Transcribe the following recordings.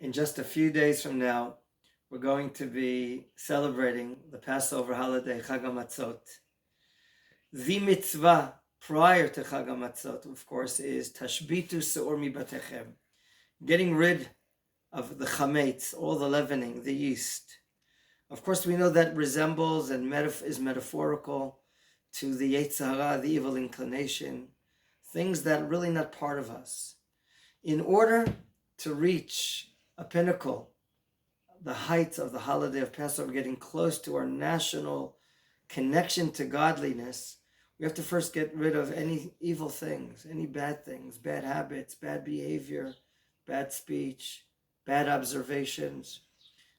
in just a few days from now, we're going to be celebrating the Passover holiday, Chag HaMatzot. The mitzvah prior to Chag HaMatzot, of course, is Tashbitu Se'or Mibatechem, getting rid of the chametz, all the leavening, the yeast. Of course, we know that resembles and is metaphorical to the Yetzer Hara, the evil inclination, things that are really not part of us. In order to reach a pinnacle, the heights of the holiday of Passover, getting close to our national connection to godliness, we have to first get rid of any evil things, any bad things, bad habits, bad behavior, bad speech, bad observations.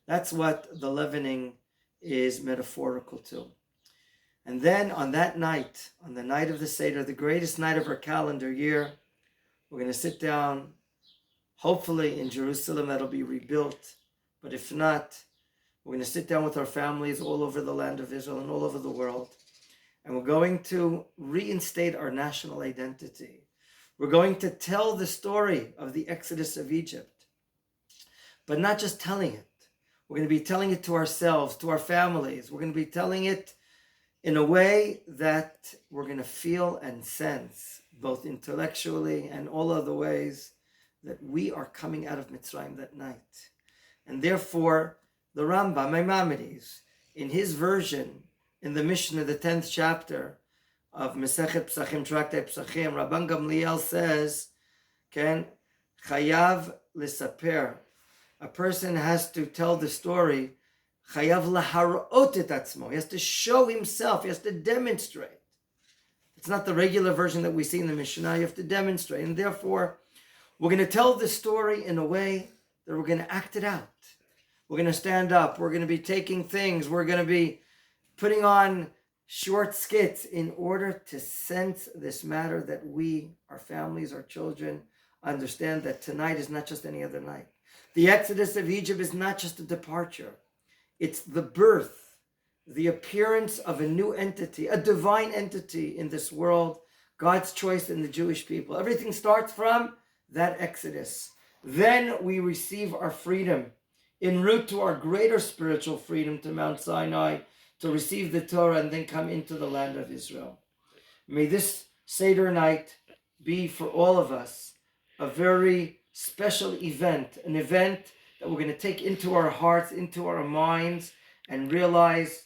That's what the leavening is metaphorical to. And then on that night, on the night of the Seder, the greatest night of our calendar year, we're going to sit down, hopefully in Jerusalem that'll be rebuilt. But if not, we're going to sit down with our families all over the land of Israel and all over the world. And we're going to reinstate our national identity. We're going to tell the story of the Exodus of Egypt, but not just telling it. We're going to be telling it to ourselves, to our families. We're going to be telling it in a way that we're going to feel and sense, both intellectually and all other ways, that we are coming out of Mitzrayim that night. And therefore, the Rambam, Maimonides, in his version, in the Mishnah, the 10th chapter of Masechet Pesachim, Tractate Pesachim, Rabban Gamliel says, Chayav Lisaper, a person has to tell the story, Chayav Laharot et atzmo, he has to show himself, he has to demonstrate. It's not the regular version that we see in the Mishnah, you have to demonstrate. And therefore, we're going to tell the story in a way that we're going to act it out. We're going to stand up, we're going to be taking things, we're going to be putting on short skits in order to sense this matter that we, our families, our children, understand that tonight is not just any other night. The Exodus of Egypt is not just a departure. It's the birth, the appearance of a new entity, a divine entity in this world, God's choice in the Jewish people. Everything starts from that Exodus. Then we receive our freedom en route to our greater spiritual freedom to Mount Sinai, to receive the Torah and then come into the land of Israel. May this Seder night be for all of us a very special event, an event that we're going to take into our hearts, into our minds, and realize